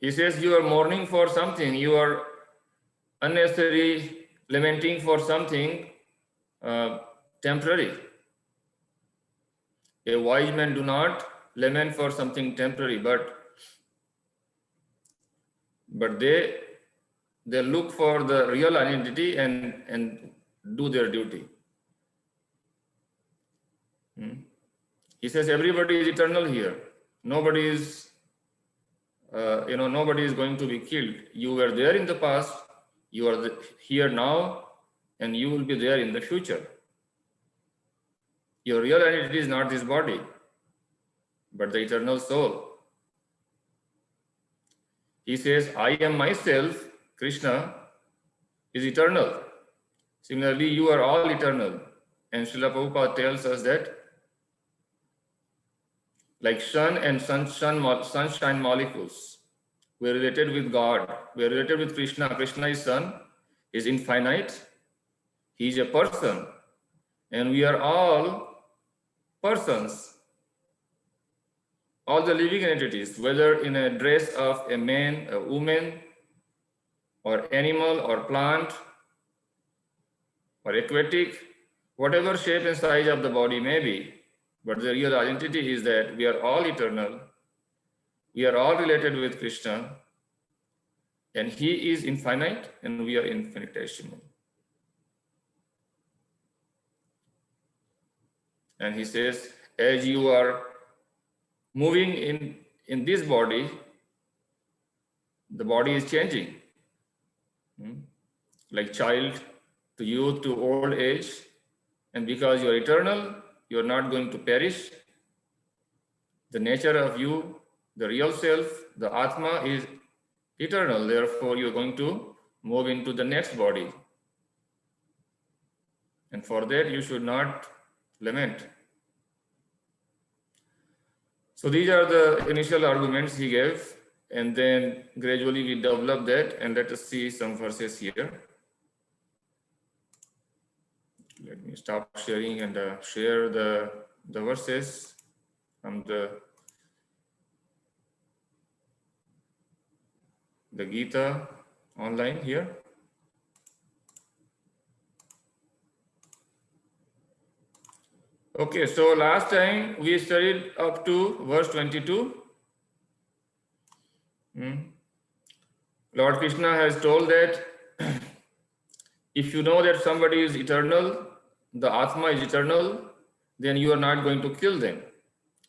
He says you are mourning for something, you are unnecessarily lamenting for something temporary. A wise man do not lament for something temporary, but they look for the real identity and do their duty. He says everybody is eternal here. Nobody is nobody is going to be killed. You were there in the past, you are here now, and you will be there in the future. Your real identity is not this body, but the eternal soul. He says, I am myself, Krishna, is eternal. Similarly, you are all eternal. And Srila Prabhupada tells us that like sun and sunshine molecules, we are related with God. We are related with Krishna. Krishna is sun, is infinite. He is a person. And we are all persons. All the living entities, whether in a dress of a man, a woman, or animal, or plant, or aquatic, whatever shape and size of the body may be, but the real identity is that we are all eternal, we are all related with Krishna, and He is infinite and we are infinitesimal. And He says, as you are moving in this body, the body is changing. Like child to youth to old age. And because you are eternal, you are not going to perish. The nature of you, the real self, the Atma is eternal. Therefore, you are going to move into the next body. And for that, you should not lament. So these are the initial arguments he gave. And then gradually we develop that. And let us see some verses here. Let me stop sharing and share the verses from the Gita online here. Okay, so last time we studied up to verse 22. Lord Krishna has told that if you know that somebody is eternal, the Atma is eternal, then you are not going to kill them,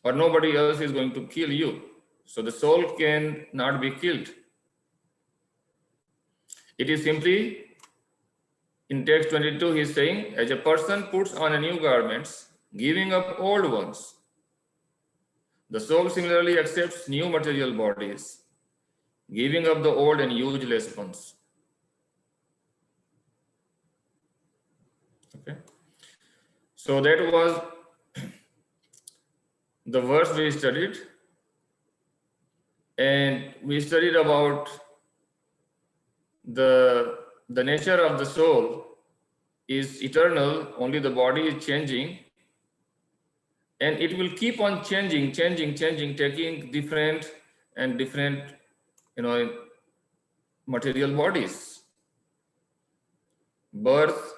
or nobody else is going to kill you. So the soul can not be killed. It is simply, in text 22, he is saying, as a person puts on a new garments, giving up old ones, the soul similarly accepts new material bodies, giving up the old and useless ones. Okay. So that was the verse we studied. And we studied about the nature of the soul is eternal, only the body is changing. And it will keep on changing, taking different material bodies. Birth,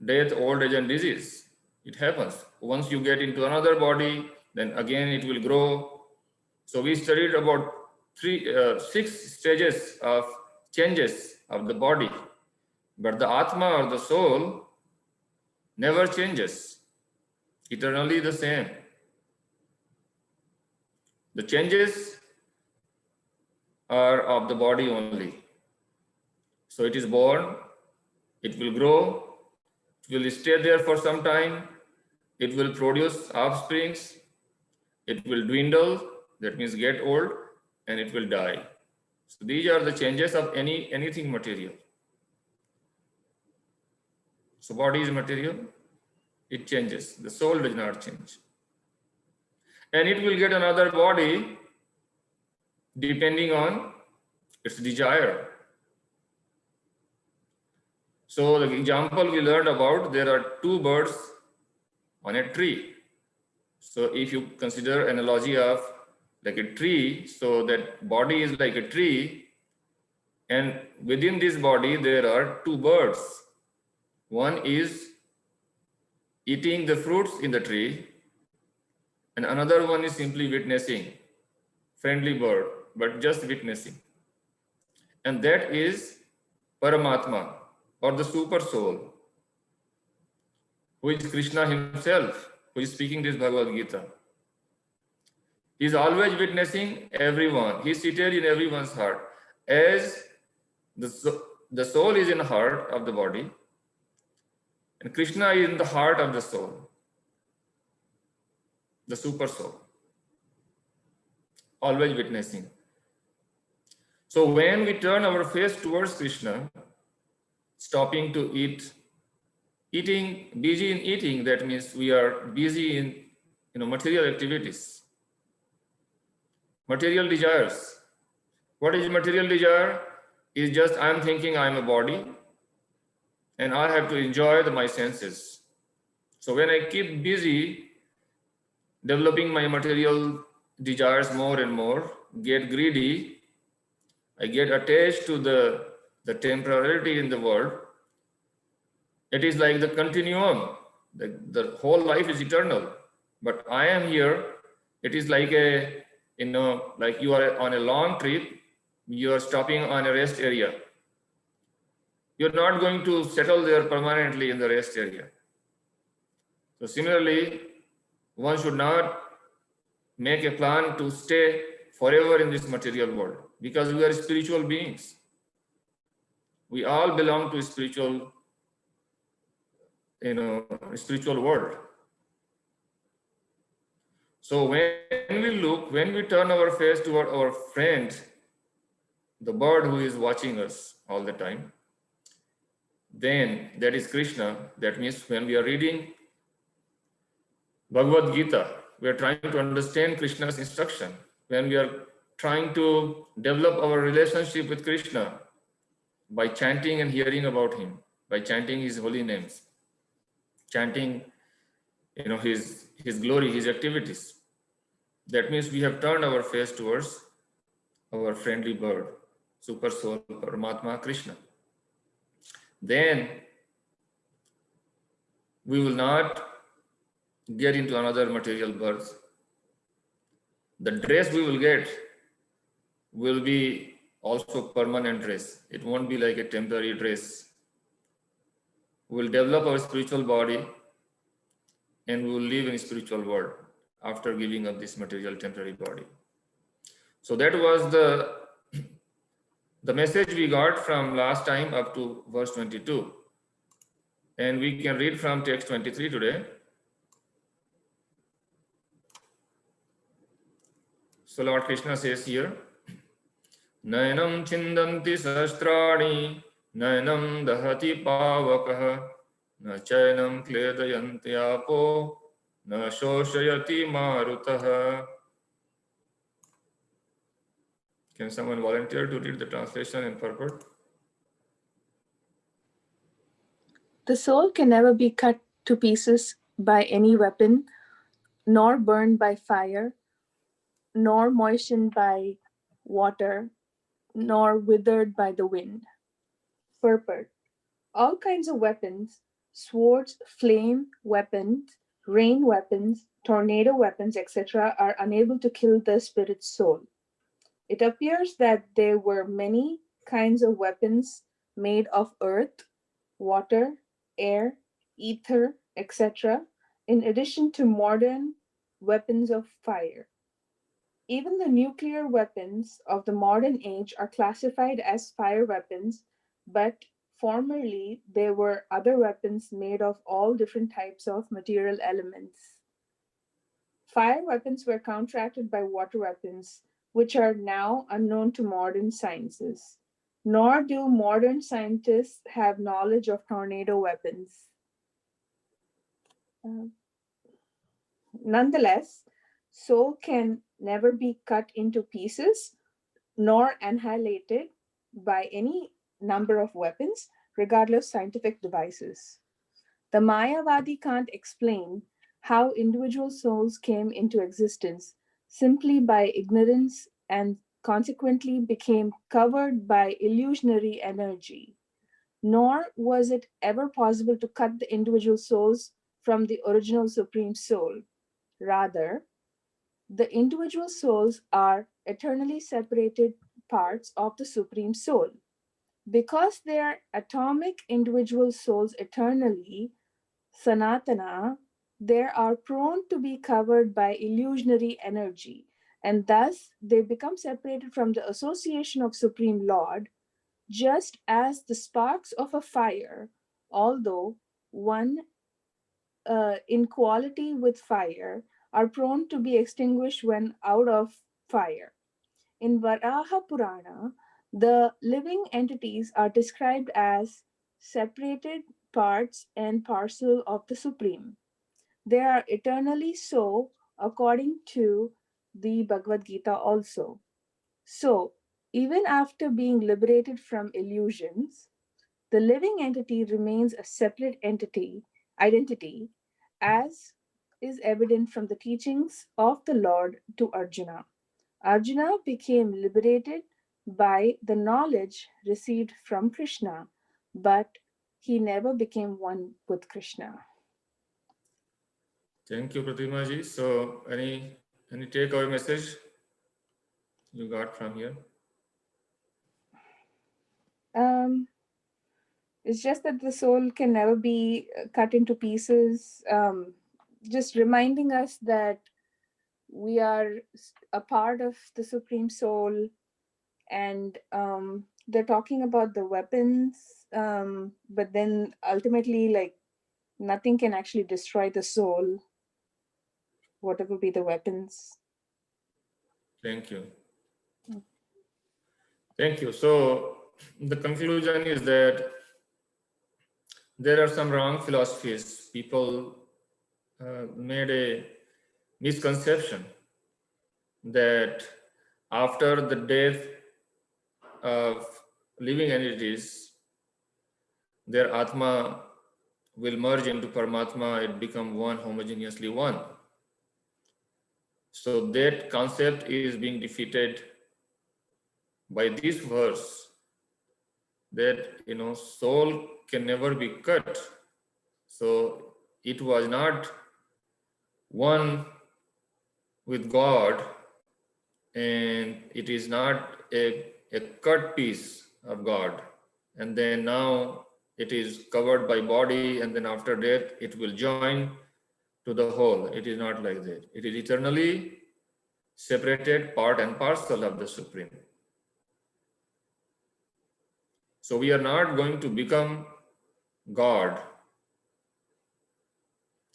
death, old age, and disease. It happens. Once you get into another body, then again it will grow. So we studied about 6 stages of changes of the body. But the Atma or the soul never changes. Eternally the same. The changes are of the body only. So it is born, it will grow, it will stay there for some time, it will produce offsprings, it will dwindle, that means get old, and it will die. So these are the changes of anything material. So body is material, it changes. The soul does not change. And it will get another body depending on its desire. So the example we learned about, there are 2 birds on a tree. So if you consider analogy of, like a tree. So that body is like a tree, and within this body there are two birds. One is eating the fruits in the tree, and another one is simply witnessing, friendly bird, but just witnessing. And that is Paramatma, or the super soul, who is Krishna himself, who is speaking this Bhagavad Gita. He is always witnessing everyone. He is seated in everyone's heart. As the soul is in the heart of the body, and Krishna is in the heart of the soul, the super soul, always witnessing. So when we turn our face towards Krishna, stopping to eat, busy in eating, that means we are busy in material activities, material desires. What is material desire? Is just I'm thinking I'm a body and I have to enjoy my senses. So when I keep busy developing my material desires more and more, get greedy, I get attached to the temporality in the world. It is like the continuum. The whole life is eternal, but I am here. It is like like you are on a long trip. You are stopping on a rest area. You're not going to settle there permanently in the rest area. So similarly, one should not make a plan to stay forever in this material world, because we are spiritual beings. We all belong to a spiritual world. So when we turn our face toward our friend, the bird who is watching us all the time, then that is Krishna. That means when we are reading Bhagavad Gita, we are trying to understand Krishna's instruction. When we are trying to develop our relationship with Krishna by chanting and hearing about him, by chanting his holy names, chanting his glory, his activities, that means we have turned our face towards our friendly bird, super soul, Paramatma, Krishna. Then we will not get into another material birth. The dress we will get will be also permanent dress. It won't be like a temporary dress. We'll develop our spiritual body and we will live in a spiritual world after giving up this material temporary body. So that was the message we got from last time up to verse 22. And we can read from text 23 today. So Lord Krishna says here, Nayanam chindanti sahasrani, nayanam dahati pavakah, na chayanam kledayanti apo, na shoshayati marutah. Can someone volunteer to read the translation and purport? The soul can never be cut to pieces by any weapon, nor burned by fire, nor moistened by water, nor withered by the wind. Purport. All kinds of weapons, swords, flame weapons, rain weapons, tornado weapons, etc., are unable to kill the spirit's soul. It appears that there were many kinds of weapons made of earth, water, air, ether, etc., in addition to modern weapons of fire. Even the nuclear weapons of the modern age are classified as fire weapons, but formerly there were other weapons made of all different types of material elements. Fire weapons were counteracted by water weapons, which are now unknown to modern sciences. Nor do modern scientists have knowledge of tornado weapons. Nonetheless, soul can never be cut into pieces nor annihilated by any number of weapons, regardless of scientific devices. The Mayavadi can't explain how individual souls came into existence simply by ignorance and consequently became covered by illusionary energy. Nor was it ever possible to cut the individual souls from the original Supreme Soul. Rather, the individual souls are eternally separated parts of the Supreme Soul. Because they are atomic individual souls eternally, Sanatana, they are prone to be covered by illusionary energy, and thus they become separated from the association of Supreme Lord, just as the sparks of a fire, although one in quality with fire, are prone to be extinguished when out of fire. In Varaha Purana, the living entities are described as separated parts and parcel of the Supreme. They are eternally so according to the Bhagavad Gita also. So, even after being liberated from illusions, the living entity remains a separate identity, as is evident from the teachings of the Lord to Arjuna. Arjuna became liberated by the knowledge received from Krishna, but he never became one with Krishna. Thank you, Pratima ji. So, any takeaway message you got from here? It's just that the soul can never be cut into pieces. Just reminding us that we are a part of the Supreme Soul, and they're talking about the weapons, but then ultimately, like, nothing can actually destroy the soul, whatever be the weapons. Thank you. Thank you. So, the conclusion is that there are some wrong philosophies. People made a misconception that after the death of living entities, their Atma will merge into Paramatma, it become one, homogeneously one. So that concept is being defeated by this verse, that soul can never be cut. So it was not one with God, and it is not a cut piece of God, and then now it is covered by body, and then after death it will join to the whole. It is not like that. It is eternally separated part and parcel of the Supreme. So we are not going to become God,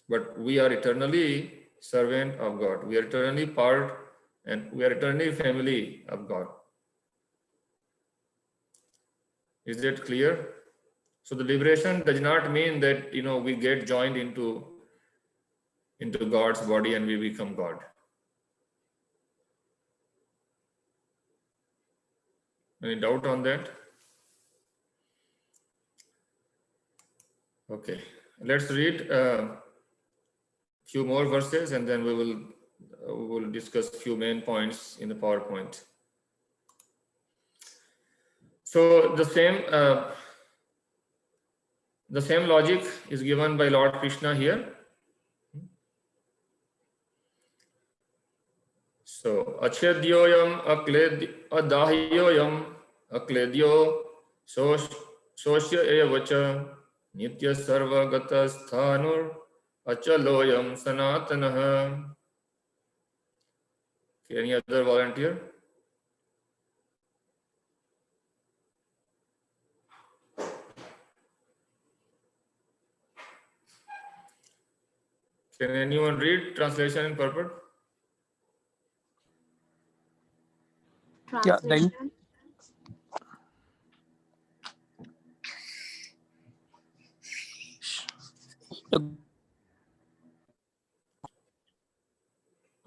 but we are eternally servant of God. We are eternally part, and we are eternally family of God. Is that clear? So the liberation does not mean that we get joined into God's body and we become God. Any doubt on that? Okay, let's read a few more verses, and then we will discuss few main points in the PowerPoint. So the same logic is given by Lord Krishna here. So achedyoyam adahyoyam akledyo soshya evacha nitya sarvagata sthanur achaloyam sanatanah. Okay, any other volunteer? Can anyone read translation in purport? Yeah, then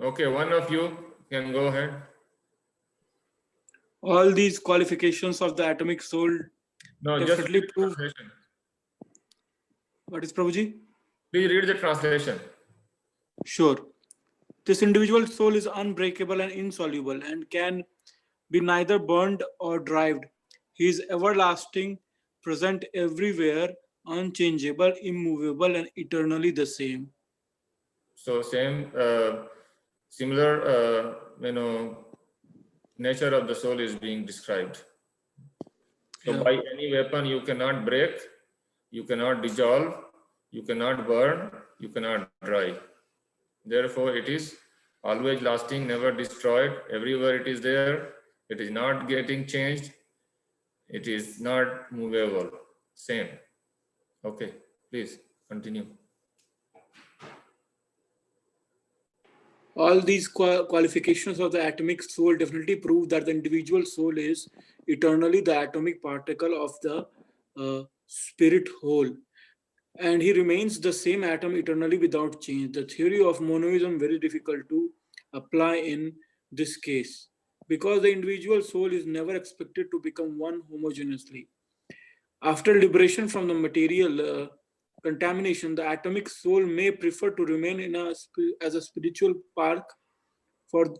Okay, one of you can go ahead. All these qualifications of the atomic soul No, definitely just prove. translation. What is Prabhuji? Please read the translation. Sure. This individual soul is unbreakable and insoluble and can be neither burned or dried. He is everlasting, present everywhere, unchangeable, immovable, and eternally the same. So similar, nature of the soul is being described. So Yeah. by any weapon you cannot break, you cannot dissolve, you cannot burn, you cannot dry. Therefore, it is always lasting, never destroyed. Everywhere it is there. It is not getting changed. It is not movable. Same. Okay, please continue. All these qualifications of the atomic soul definitely prove that the individual soul is eternally the atomic particle of the spirit whole, and he remains the same atom eternally without change. The theory of monoism very difficult to apply in this case because the individual soul is never expected to become one homogeneously. After liberation from the material contamination, the atomic soul may prefer to remain as a spiritual park for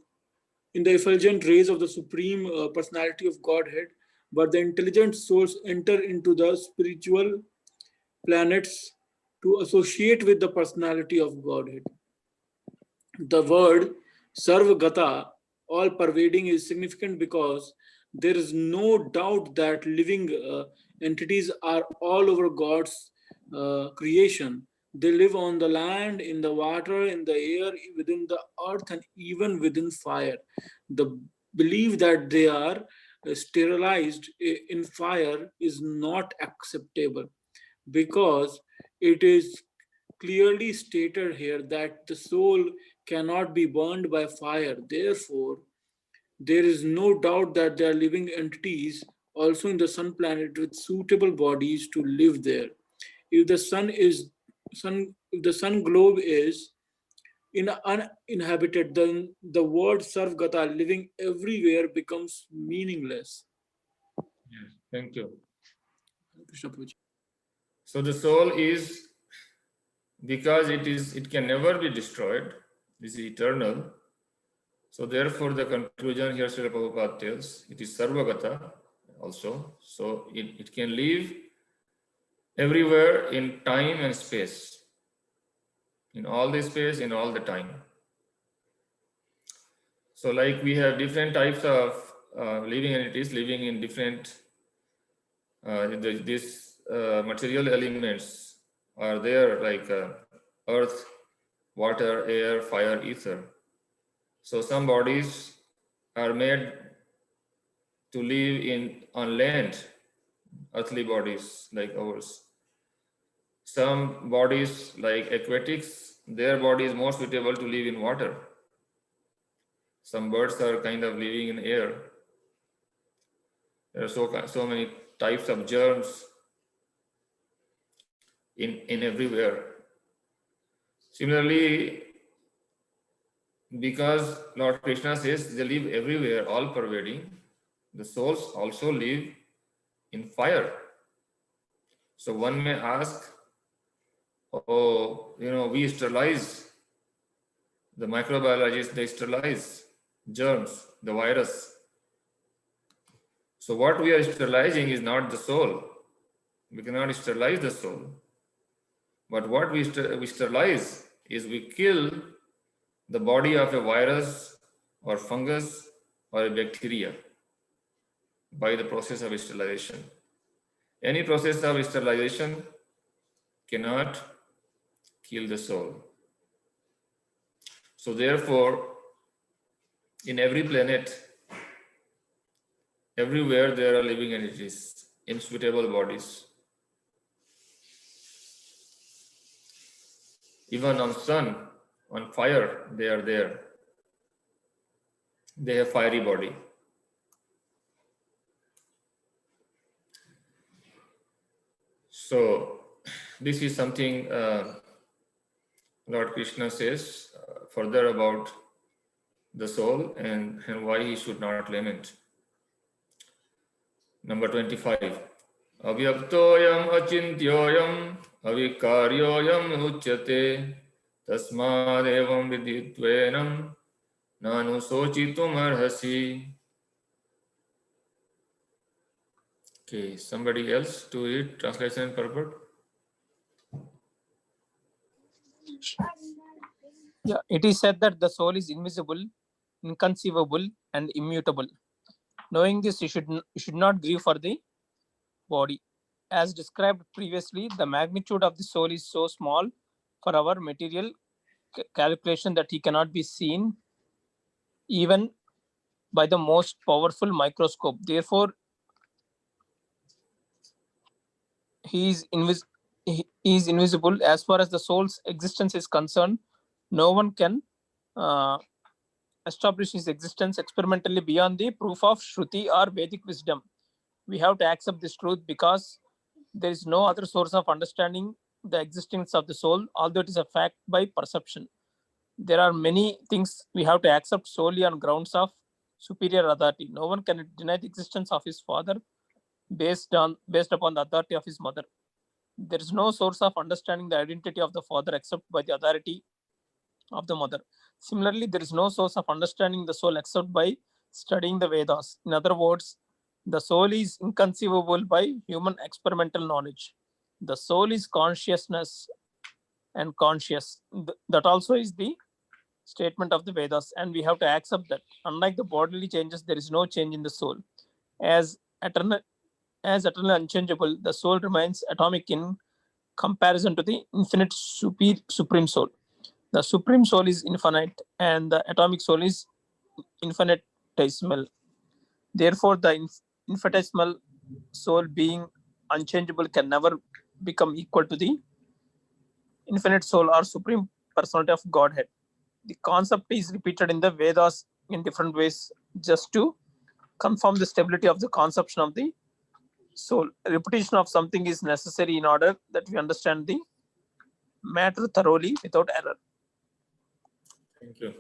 in the effulgent rays of the supreme personality of Godhead, but the intelligent souls enter into the spiritual planets to associate with the personality of Godhead. The word Sarvagata, all pervading, is significant because there is no doubt that living entities are all over God's creation. They live on the land, in the water, in the air, within the earth, and even within fire. The belief that they are sterilized in fire is not acceptable because it is clearly stated here that the soul cannot be burned by fire. Therefore, there is no doubt that there are living entities also in the sun planet with suitable bodies to live there. If the if the sun globe is uninhabited, then the word Sarvgata, living everywhere, becomes meaningless. Yes, thank you. Krishna Prabhuji. So the soul is, because it can never be destroyed, it is eternal. So therefore the conclusion here Srila Prabhupada tells, it is Sarvagata also. So it can live everywhere in time and space, in all the space, in all the time. So like we have different types of living entities living in different, these material elements are there, like earth, water, air, fire, ether. So some bodies are made to live on land, earthly bodies like ours. Some bodies like aquatics, their body is more suitable to live in water. Some birds are kind of living in air. There are so many types of germs in everywhere. Similarly, because Lord Krishna says they live everywhere, all pervading, the souls also live in fire. So one may ask, oh, we sterilize, the microbiologists, they sterilize germs, the virus. So what we are sterilizing is not the soul. We cannot sterilize the soul. But what we sterilize is we kill the body of a virus or fungus or a bacteria by the process of sterilization. Any process of sterilization cannot kill the soul. So therefore, in every planet, everywhere there are living entities, inscrutable bodies. Even on sun, on fire, they are there. They have fiery body. So this is something Lord Krishna says further about the soul and why he should not lament. Number 25. Avyaktoyam achintyoyam avikaryoyam uchyate Tasmad evam viditvenam nanu sochitum arhasi. Okay, somebody else to read translation and purport. Yeah, it is said that the soul is invisible, inconceivable, and immutable. Knowing this, you should not grieve for the body. As described previously, the magnitude of the soul is so small for our material calculation that he cannot be seen even by the most powerful microscope. Therefore, he is invisible. As far as the soul's existence is concerned, no one can establish his existence experimentally beyond the proof of Shruti or Vedic wisdom. We have to accept this truth because there is no other source of understanding the existence of the soul, although it is a fact by perception. There are many things we have to accept solely on grounds of superior authority. No one can deny the existence of his father based upon the authority of his mother. There is no source of understanding the identity of the father except by the authority of the mother. Similarly, there is no source of understanding the soul except by studying the Vedas. In other words, the soul is inconceivable by human experimental knowledge. The soul is consciousness and conscious. That also is the statement of the Vedas, and we have to accept that. Unlike the bodily changes, there is no change in the soul. As eternal unchangeable, the soul remains atomic in comparison to the infinite supreme soul. The supreme soul is infinite, and the atomic soul is infinitesimal. Therefore, the infinitesimal soul, being unchangeable, can never become equal to the infinite soul or supreme personality of Godhead. The concept is repeated in the Vedas in different ways just to confirm the stability of the conception of the soul. Repetition of something is necessary in order that we understand the matter thoroughly without error. Thank you.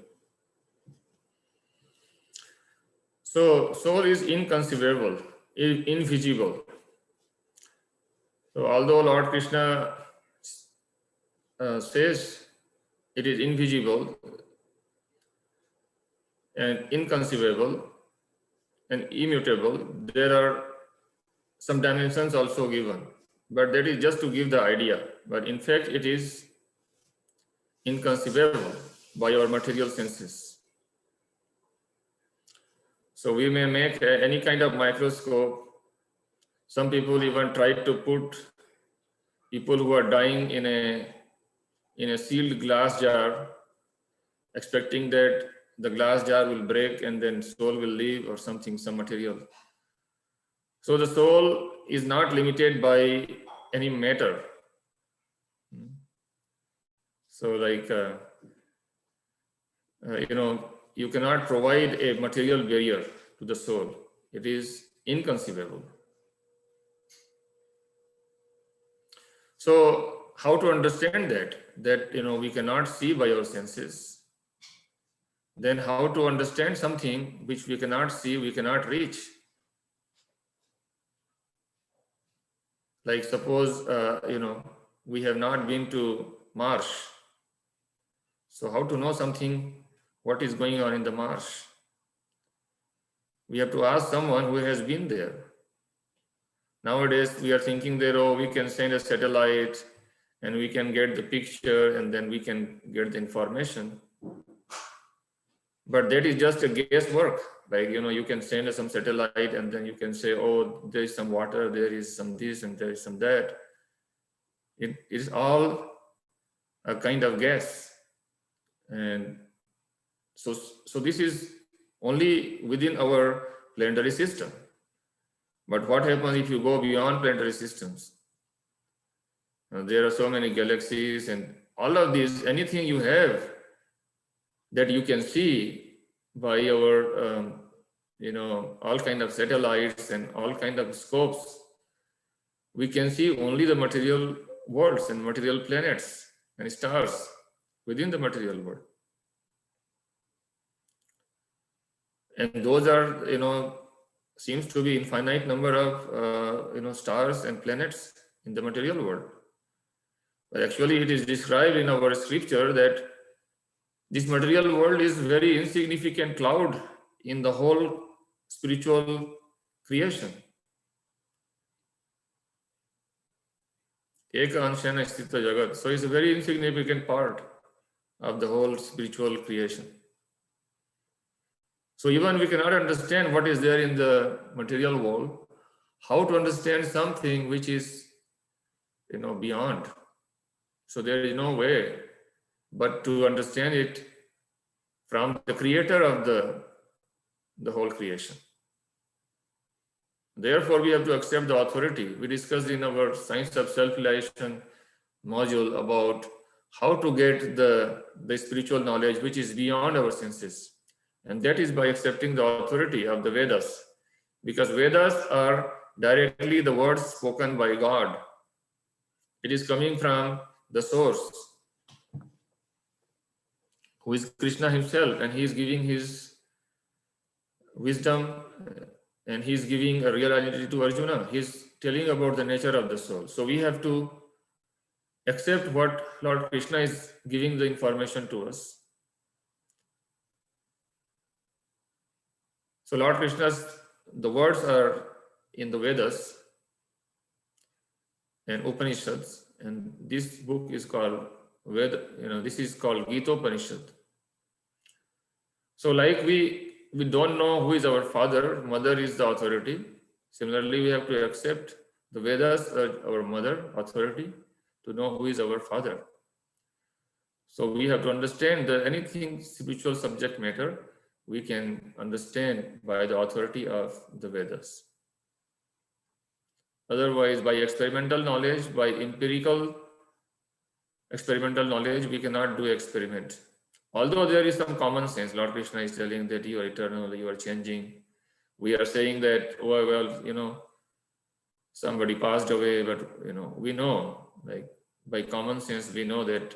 So, soul is inconceivable, invisible. So, although Lord Krishna says it is invisible and inconceivable and immutable, there are some dimensions also given, but that is just to give the idea. But in fact, it is inconceivable by our material senses. So we may make any kind of microscope. Some people even try to put people who are dying in a sealed glass jar, expecting that the glass jar will break and then soul will leave or something, some material. So the soul is not limited by any matter. So like, you cannot provide a material barrier to the soul. It is inconceivable. So how to understand that we cannot see by our senses? Then how to understand something which we cannot see, we cannot reach? Like suppose, we have not been to Mars. So how to know something, what is going on in the Mars? We have to ask someone who has been there. Nowadays, we are thinking that, we can send a satellite and we can get the picture and then we can get the information. But that is just a guesswork. Like, you can send some satellite and then you can say, there is some water, there is some this and there is some that. It is all a kind of guess. And so this is only within our planetary system. But what happens if you go beyond planetary systems? There are so many galaxies and all of these, anything you have that you can see by our, all kind of satellites and all kind of scopes, we can see only the material worlds and material planets and stars within the material world. And those are, seems to be infinite number of, stars and planets in the material world. Actually, it is described in our scripture that this material world is very insignificant cloud in the whole spiritual creation. Eka anshana sthita jagat. So it's a very insignificant part of the whole spiritual creation. So even we cannot understand what is there in the material world, how to understand something which is, beyond. So there is no way but to understand it from the creator of the whole creation. Therefore, we have to accept the authority. We discussed in our Science of Self-Realization module about how to get the spiritual knowledge which is beyond our senses. And that is by accepting the authority of the Vedas. Because Vedas are directly the words spoken by God. It is coming from the source, who is Krishna himself, and he is giving his wisdom and he is giving a real identity to Arjuna. He is telling about the nature of the soul. So we have to accept what Lord Krishna is giving the information to us. So Lord Krishna's, the words are in the Vedas and Upanishads, and this book is called Veda, this is called Gita Upanishad. So like we don't know who is our father, mother is the authority. Similarly, we have to accept the Vedas as our mother authority to know who is our father. So we have to understand that anything spiritual subject matter, we can understand by the authority of the Vedas. Otherwise, by experimental knowledge, by empirical experimental knowledge, we cannot do experiment. Although there is some common sense, Lord Krishna is telling that you are eternal, you are changing. We are saying that, oh, well, somebody passed away, but we know, like by common sense, we know that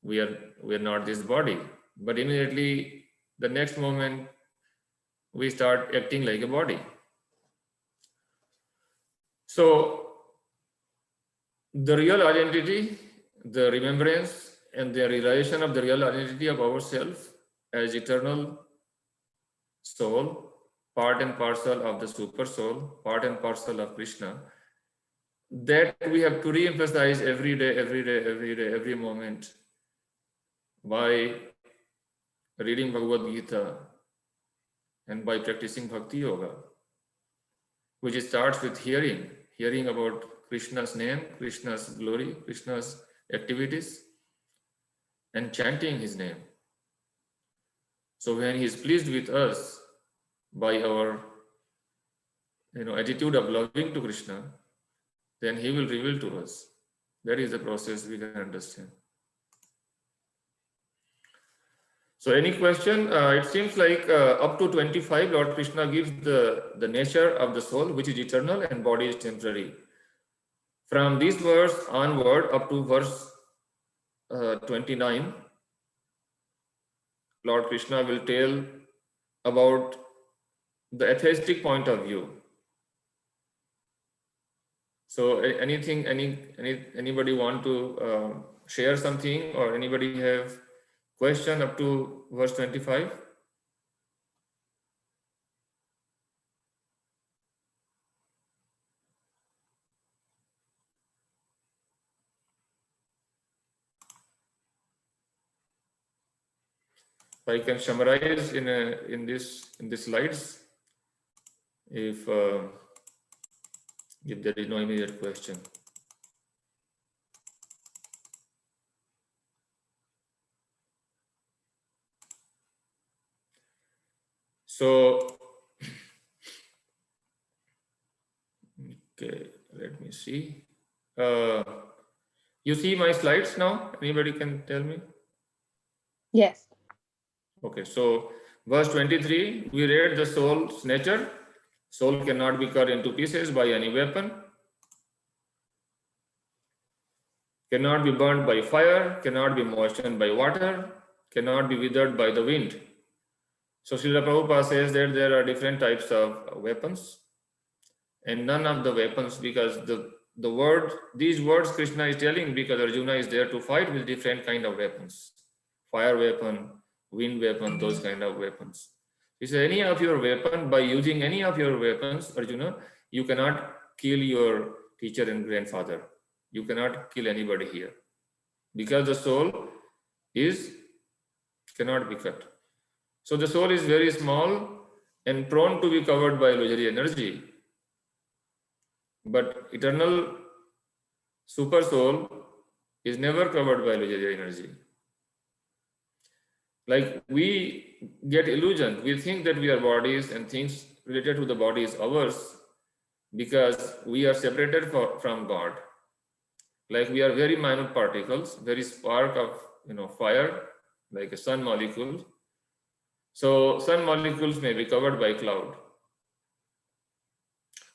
we are not this body. But immediately, the next moment, we start acting like a body. So the real identity, the remembrance, and the realization of the real identity of ourselves as eternal soul, part and parcel of the super soul, part and parcel of Krishna, that we have to re-emphasize every day, every moment by reading Bhagavad Gita and by practicing Bhakti Yoga, which starts with hearing about Krishna's name, Krishna's glory, Krishna's activities, and chanting his name. So when he is pleased with us by our attitude of loving to Krishna, then he will reveal to us. That is the process we can understand. So any question? It seems like up to 25, Lord Krishna gives the nature of the soul, which is eternal and body is temporary. From this verse onward up to verse 29, Lord Krishna will tell about the atheistic point of view. So anybody want to share something, or anybody have question up to verse 25? I can summarize in this slides if there is no immediate question. So okay, let me see. You see my slides now? Anybody can tell me? Yes. Okay, so verse 23, we read the soul's nature. Soul cannot be cut into pieces by any weapon, cannot be burned by fire, cannot be moistened by water, cannot be withered by the wind. So Srila Prabhupada says that there are different types of weapons, and none of the weapons, because these words Krishna is telling because Arjuna is there to fight with different kind of weapons, fire weapon, wind weapon, those kind of weapons. He said, any of your weapon, by using any of your weapons, Arjuna, you cannot kill your teacher and grandfather. You cannot kill anybody here because the soul cannot be cut. So the soul is very small and prone to be covered by illusory energy. But eternal super soul is never covered by illusory energy. Like we get illusion, we think that we are bodies and things related to the body is ours because we are separated from God. Like we are very minute particles, very spark of fire, like a sun molecule. So sun molecules may be covered by cloud.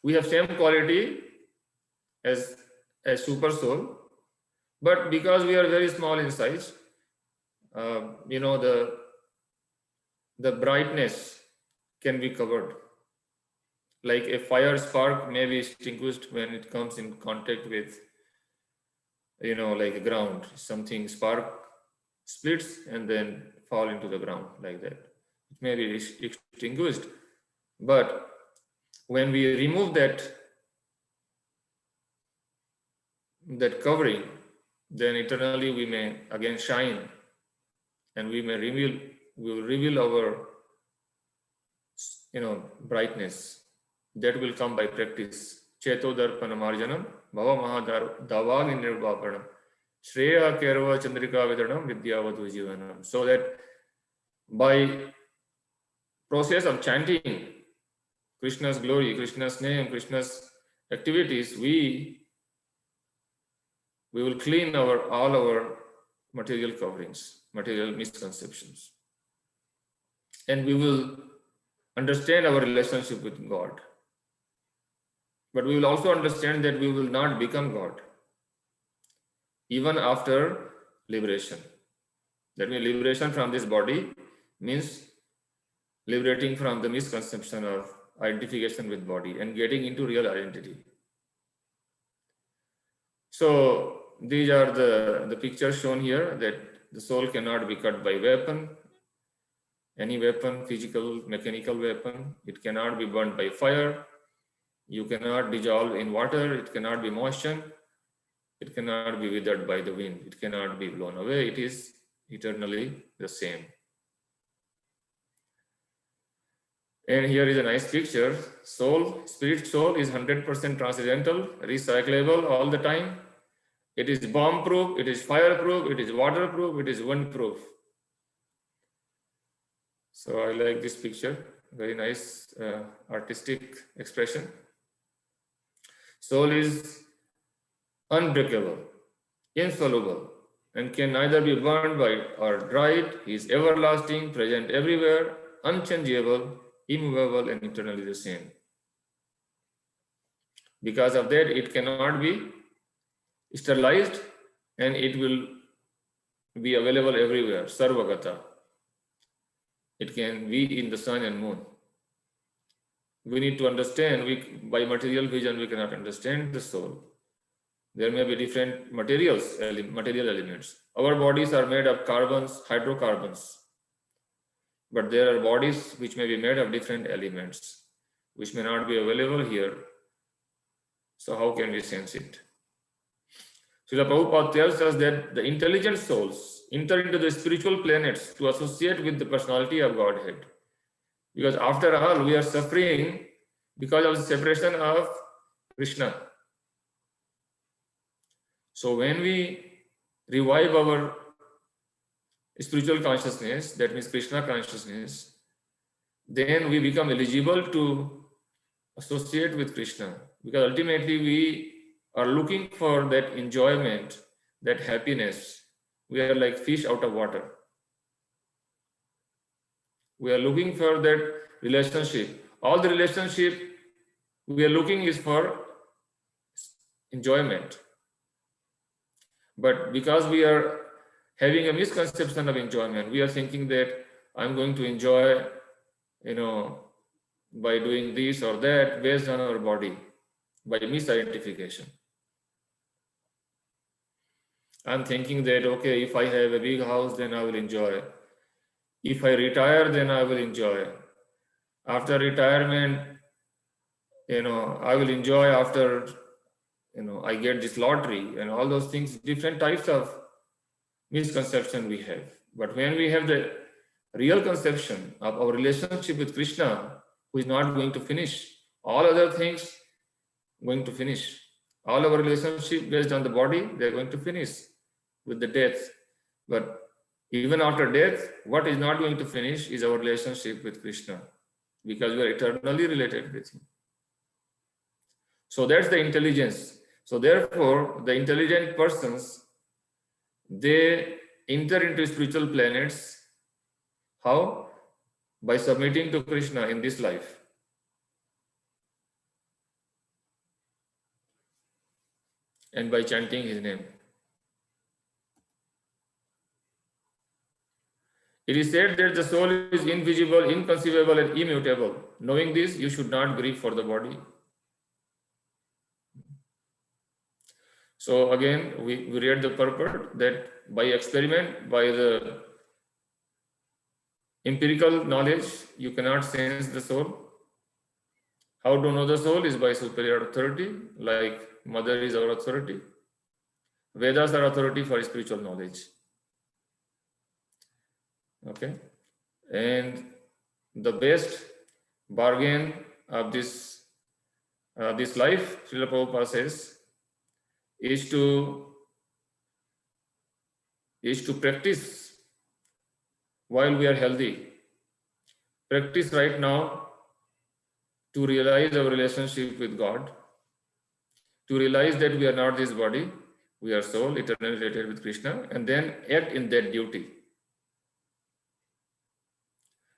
We have same quality as super soul, but because we are very small in size, the brightness can be covered. Like a fire spark may be extinguished when it comes in contact with, like ground. Something spark splits and then fall into the ground like that. It may be extinguished, but when we remove that covering, then eternally we may again shine, and we will reveal our brightness. That will come by practice. Cheto darpana marjanam bhava mahadavag nirvapanam shreya kerava chandrika vidanam vidyavadu jivanam. So that by process of chanting Krishna's glory, Krishna's name, Krishna's activities, we will clean all our material coverings, material misconceptions, and we will understand our relationship with God. But we will also understand that we will not become God even after liberation. That means liberation from this body means liberating from the misconception of identification with body and getting into real identity. So these are the pictures shown here, that the soul cannot be cut by weapon, any weapon, physical, mechanical weapon. It cannot be burned by fire. You cannot dissolve in water. It cannot be moistened. It cannot be withered by the wind. It cannot be blown away. It is eternally the same. And here is a nice picture. Spirit soul is 100% transcendental, recyclable all the time. It is bomb proof, it is fire proof, it is water proof, it is wind proof. So I like this picture, very nice artistic expression. Soul is unbreakable, insoluble, and can neither be burned or dried. He is everlasting, present everywhere, unchangeable, immovable, and eternally the same. Because of that, it cannot be sterilized, and it will be available everywhere, sarvagata. It can be in the sun and moon. We need to understand, by material vision, we cannot understand the soul. There may be different material elements. Our bodies are made of carbons, hydrocarbons. But there are bodies which may be made of different elements, which may not be available here. So how can we sense it? Srila Prabhupada tells us that the intelligent souls enter into the spiritual planets to associate with the personality of Godhead. Because after all, we are suffering because of the separation of Krishna. So when we revive our spiritual consciousness, that means Krishna consciousness, then we become eligible to associate with Krishna. Because ultimately we are looking for that enjoyment, that happiness. We are like fish out of water. We are looking for that relationship. All the relationship we are looking is for enjoyment. But because we are having a misconception of enjoyment, we are thinking that I'm going to enjoy, by doing this or that based on our body, by misidentification. I'm thinking that, okay, if I have a big house, then I will enjoy. If I retire, then I will enjoy. After retirement, I will enjoy after, I get this lottery and all those things, different types of misconception we have. But when we have the real conception of our relationship with Krishna, who is not going to finish, all other things going to finish. All our relationship based on the body, they're going to finish with the death. But even after death, what is not going to finish is our relationship with Krishna, because we are eternally related with him. So that's the intelligence. So therefore, the intelligent persons, they enter into spiritual planets. How? By submitting to Krishna in this life. And by chanting his name. It is said that the soul is invisible, inconceivable, and immutable. Knowing this, you should not grieve for the body. So again, we read the purport that by experiment, by the empirical knowledge, you cannot sense the soul. How to know the soul is by superior authority, like mother is our authority. Vedas are authority for spiritual knowledge. Okay. And the best bargain of this life, Srila Prabhupada says, is to practice while we are healthy. Practice right now to realize our relationship with God, to realize that we are not this body, we are soul, eternally related with Krishna, and then act in that duty.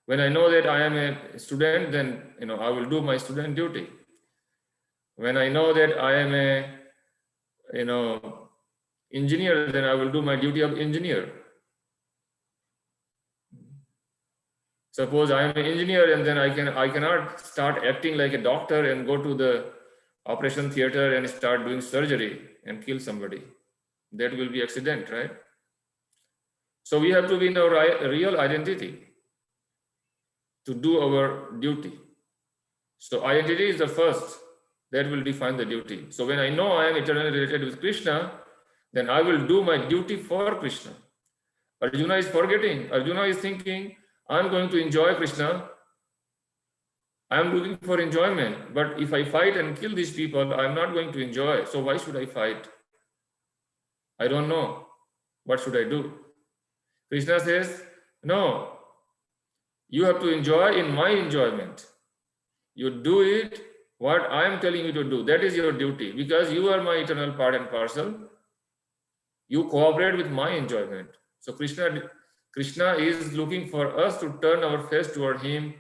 When I know that I am a student, then I will do my student duty. When I know that I am a engineer, then I will do my duty of engineer. Suppose I am an engineer and then I cannot start acting like a doctor and go to the operation theater and start doing surgery and kill somebody. That will be accident, right? So we have to be in our real identity to do our duty. So identity is the first that will define the duty. So when I know I am eternally related with Krishna, then I will do my duty for Krishna. Arjuna is forgetting. Arjuna is thinking, I'm going to enjoy Krishna. I am looking for enjoyment. But if I fight and kill these people, I'm not going to enjoy. So why should I fight? I don't know. What should I do? Krishna says, no, you have to enjoy in my enjoyment. You do it what I am telling you to do. That is your duty, because you are my eternal part and parcel. You cooperate with my enjoyment. So Krishna is looking for us to turn our face toward him,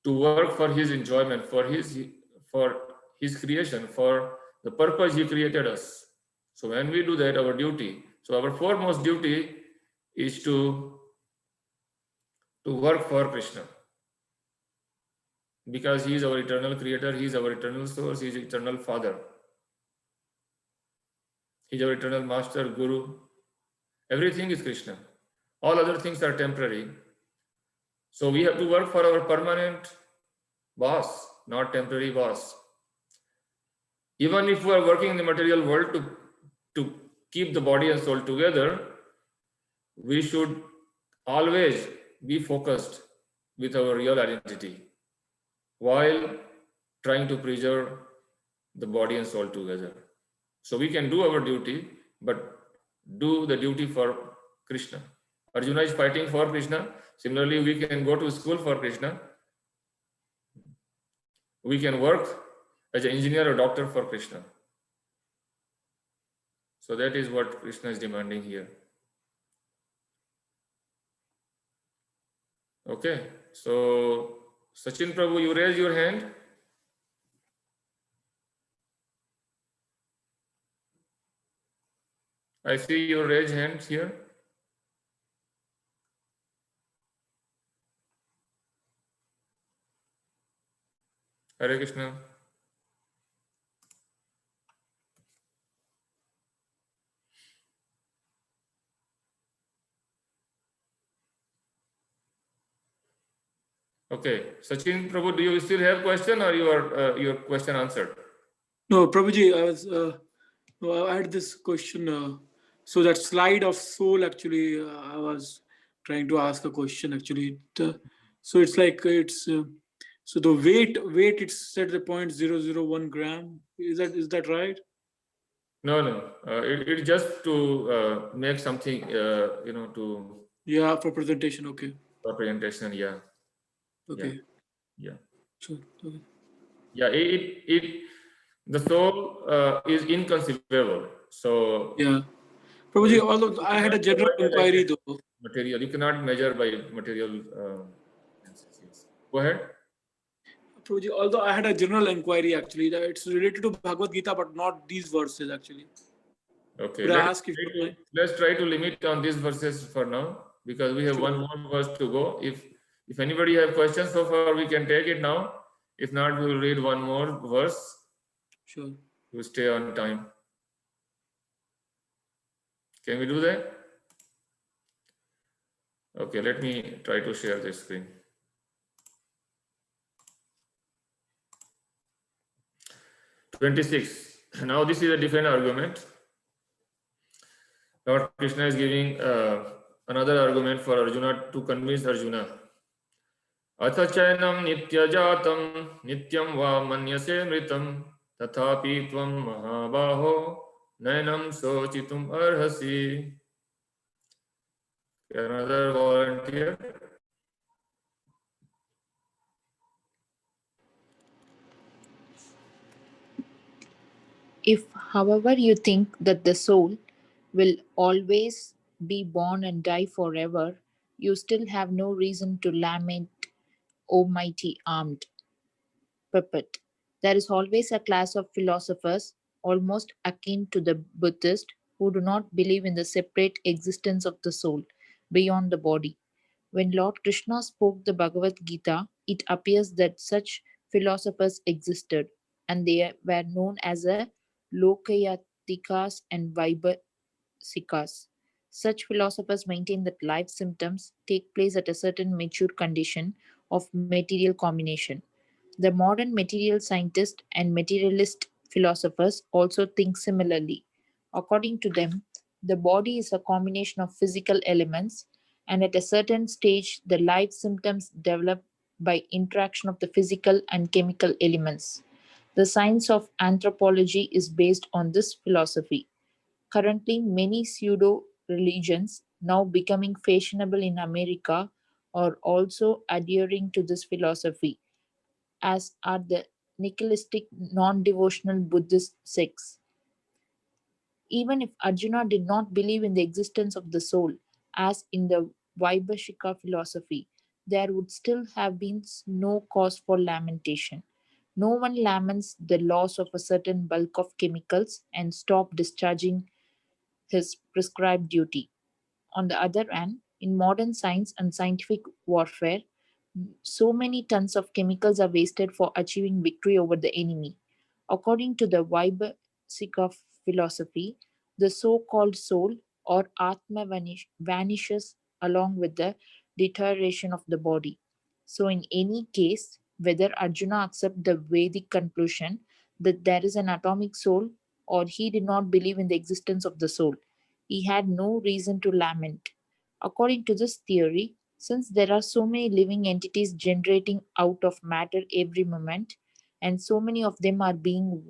to work for his enjoyment, for his creation, for the purpose he created us. So when we do that, our duty. So our foremost duty is to work for Krishna, because he is our eternal creator, he is our eternal source, he is eternal father, he is our eternal master, guru. Everything is Krishna. All other things are temporary. So we have to work for our permanent boss, not temporary boss. Even if we are working in the material world to keep the body and soul together, we should always be focused with our real identity while trying to preserve the body and soul together. So we can do our duty, but do the duty for Krishna. Arjuna is fighting for Krishna. Similarly, we can go to school for Krishna. We can work as an engineer or doctor for Krishna. So that is what Krishna is demanding here. Okay, so Sachin Prabhu, you raise your hand. I see your raised hands here. Hare Krishna. Okay, Sachin Prabhu, do you still have question or your question answered? No, Prabhuji, I had this question. So that slide of soul, actually, I was trying to ask a question. Actually, so it's like so the weight it's set the 0.001 gram. Is that right? No, no. It's just to make something, to Yeah, for presentation. Okay, representation. Yeah, okay, yeah. sure. Okay. Yeah, the soul is inconceivable. So Yeah, so Prabhuji. you Although I had cannot a general provide like inquiry a though. material. You cannot measure by material. Senses, yes. Go ahead. Prabhuji, although I had a general inquiry actually that it's related to Bhagavad Gita, but not these verses actually. Okay, Could I ask if you don't mind? let's try to limit on these verses for now because we have Sure. one more verse to go. If anybody have questions so far, we can take it now. If not, we will read one more verse Sure. to stay on time. Can we do that? Okay, let me try to share this screen. 26. Now this is a different argument. Lord Krishna is giving another argument for Arjuna to convince Arjuna. Atha chainam nityajatam nityam va manyase mritam tathapi tvam mahabaho nainam sochitum arhasi. Another volunteer. If, however, you think that the soul will always be born and die forever, you still have no reason to lament, O mighty armed puppet. There is always a class of philosophers, almost akin to the Buddhist, who do not believe in the separate existence of the soul beyond the body. When Lord Krishna spoke the Bhagavad Gita, it appears that such philosophers existed, and they were known as a Lokayatikas and Vaibhasikas. Such philosophers maintain that life symptoms take place at a certain mature condition of material combination. The modern material scientist and materialist philosophers also think similarly. According to them, the body is a combination of physical elements, and at a certain stage, the life symptoms develop by interaction of the physical and chemical elements. The science of anthropology is based on this philosophy. Currently, many pseudo religions, now becoming fashionable in America, are also adhering to this philosophy, as are the nihilistic non devotional Buddhist sects. Even if Arjuna did not believe in the existence of the soul, as in the Vaibhashika philosophy, there would still have been no cause for lamentation. No one laments the loss of a certain bulk of chemicals and stop discharging his prescribed duty. On the other hand, in modern science and scientific warfare, so many tons of chemicals are wasted for achieving victory over the enemy. According to the Vaibhasika philosophy, the so called soul or Atma vanishes along with the deterioration of the body. So, in any case, whether Arjuna accepts the Vedic conclusion that there is an atomic soul or he did not believe in the existence of the soul, he had no reason to lament. According to this theory, since there are so many living entities generating out of matter every moment, and so many of them are being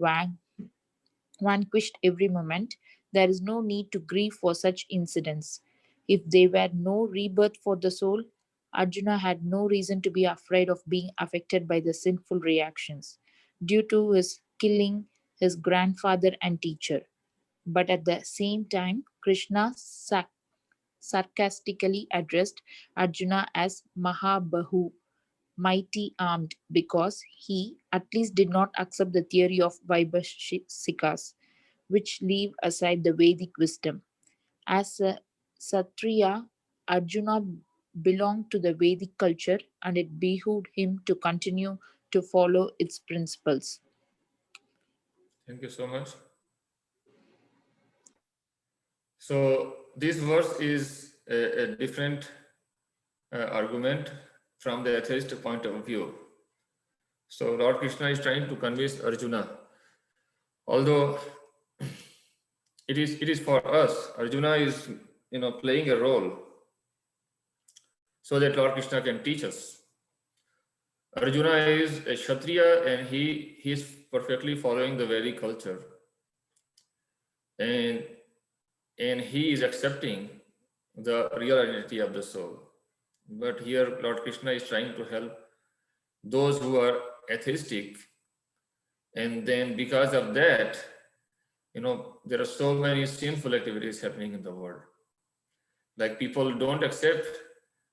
vanquished every moment, there is no need to grieve for such incidents. If there were no rebirth for the soul, Arjuna had no reason to be afraid of being affected by the sinful reactions due to his killing his grandfather and teacher. But at the same time, Krishna sarcastically addressed Arjuna as Mahabahu, mighty armed, because he at least did not accept the theory of Vaibhashikas, which leave aside the Vedic wisdom. As a Satriya, Arjuna belonged to the Vedic culture and it behooved him to continue to follow its principles. Thank you so much. So this verse is a different argument from the atheist point of view. So Lord Krishna is trying to convince Arjuna, although it is for us. Arjuna is playing a role so that Lord Krishna can teach us. Arjuna is a Kshatriya and he is perfectly following the Vedic culture. And he is accepting the real identity of the soul. But here Lord Krishna is trying to help those who are atheistic. And then because of that, there are so many sinful activities happening in the world. Like people don't accept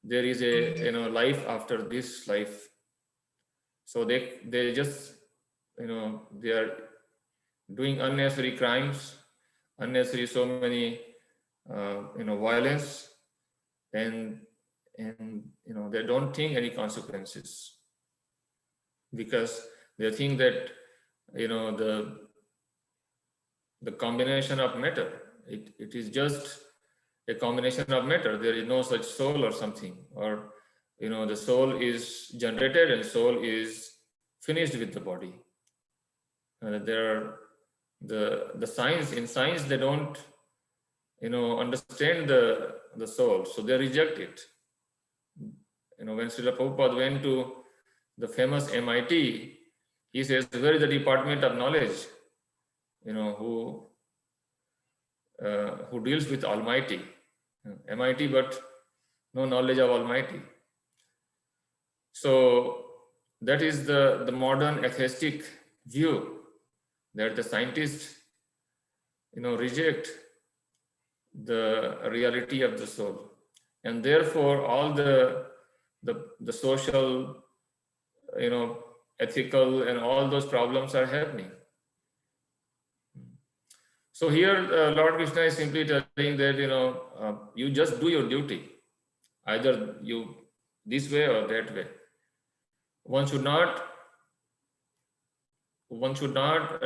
there is a life after this life. So they just they are doing unnecessary crimes, unnecessary so many violence, and they don't think any consequences because they think that the combination of matter, it is just a combination of matter. There is no such soul or something, or the soul is generated and soul is finished with the body. There are the science, in science they don't understand the soul, so they reject it. When Srila Prabhupada went to the famous MIT, he says, where is the Department of Knowledge who deals with Almighty? MIT, but no knowledge of Almighty. So that is the modern atheistic view, that the scientists reject the reality of the soul, and therefore all the social ethical and all those problems are happening. So here Lord Krishna is simply telling that you just do your duty, either you this way or that way. One should not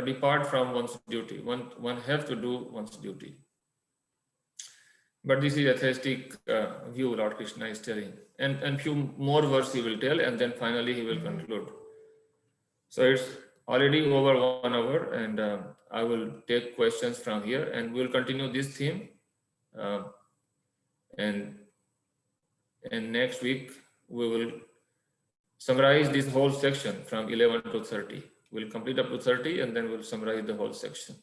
depart from one's duty. One has to do one's duty. But this is atheistic view Lord Krishna is telling. And few more verses he will tell, and then finally he will conclude. So it's already over 1 hour, and I will take questions from here, and we'll continue this theme. And next week we will summarize this whole section from 11 to 30. We'll complete up to 30, and then we'll summarize the whole section.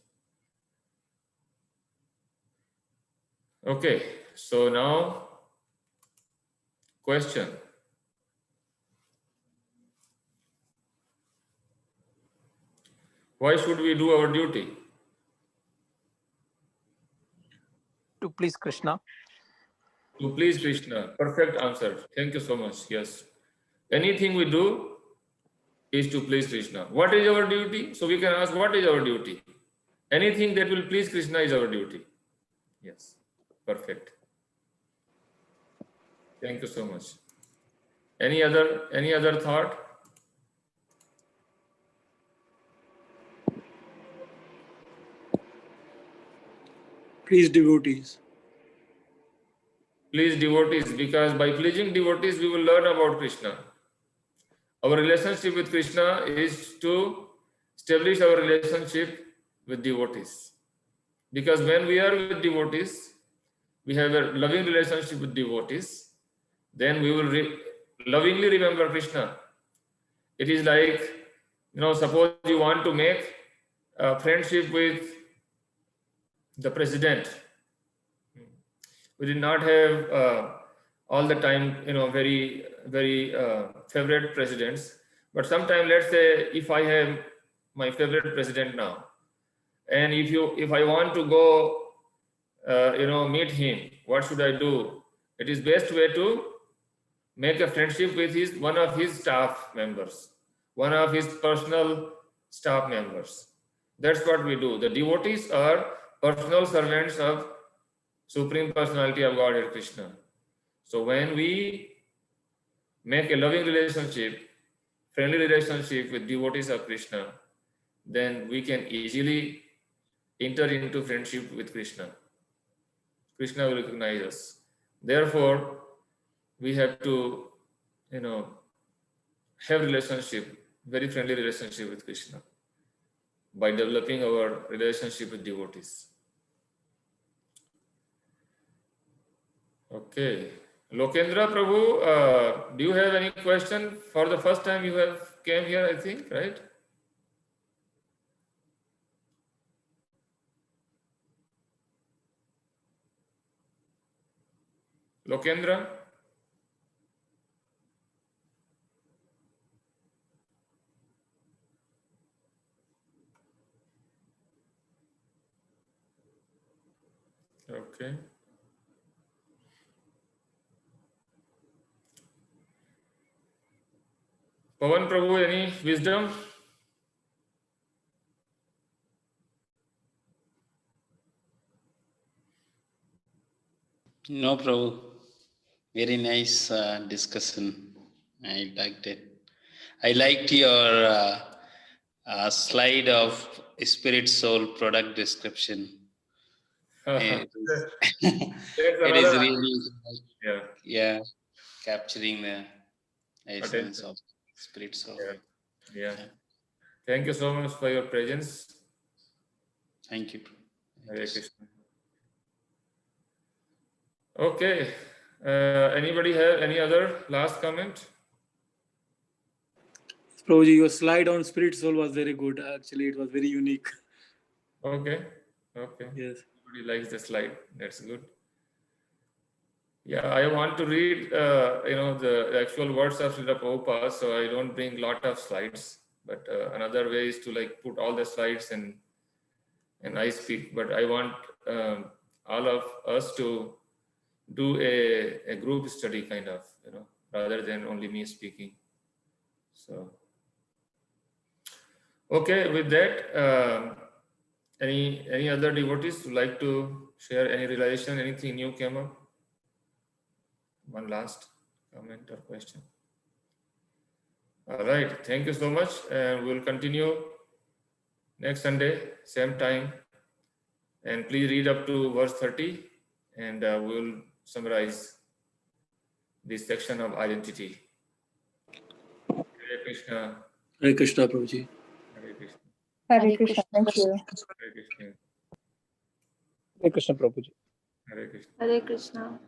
Okay, so now question. Why should we do our duty? To please Krishna. To please Krishna. Perfect answer. Thank you so much. Yes. Anything we do is to please Krishna. What is our duty? So we can ask, what is our duty? Anything that will please Krishna is our duty. Yes. Perfect. Thank you so much. Any other thought? Please devotees. Please devotees, because by pleasing devotees we will learn about Krishna. Our relationship with Krishna is to establish our relationship with devotees. Because when we are with devotees, we have a loving relationship with devotees, then we will lovingly remember Krishna. It is like, suppose you want to make a friendship with the president. We did not have all the time, very, very favorite presidents. But sometime, let's say, if I have my favorite president now, and if I want to go, meet him, what should I do? It is best way to make a friendship with one of his staff members, one of his personal staff members. That's what we do. The devotees are personal servants of Supreme Personality of Godhead Krishna. So when we make a loving relationship, friendly relationship with devotees of Krishna, then we can easily enter into friendship with Krishna. Krishna will recognize us. Therefore, we have to, have relationship, very friendly relationship with Krishna by developing our relationship with devotees. Okay. Lokendra Prabhu, do you have any question? For the first time you have came here, I think, right? Lokendra? Okay. Pawan Prabhu, any wisdom? No, Prabhu. Very nice discussion. I liked it. I liked your slide of spirit soul product description. It is, it is really Yeah. capturing the essence Attention. of spirit soul. Yeah. Thank you so much for your presence. Thank you. Hare Krishna. Okay. Anybody have any other last comment? Prabhuji, your slide on spirit soul was very good. Actually, it was very unique. Okay. Yes. Everybody likes the slide. That's good. Yeah, I want to read, the actual words of Srila Prabhupada, so I don't bring lot of slides. But another way is to put all the slides and I speak. But I want all of us to do a group study kind of, rather than only me speaking. So, okay, with that, any other devotees would like to share any realization, anything new came up? One last comment or question. All right, thank you so much, and we'll continue next Sunday, same time. And please read up to verse 30, and we'll summarize this section of identity. Hare Krishna. Hare Krishna, Prabhuji. Hare Krishna. Hare Krishna. Thank you. Hare Krishna. Hare Krishna Prabhuji. Hare Krishna. Hare Krishna.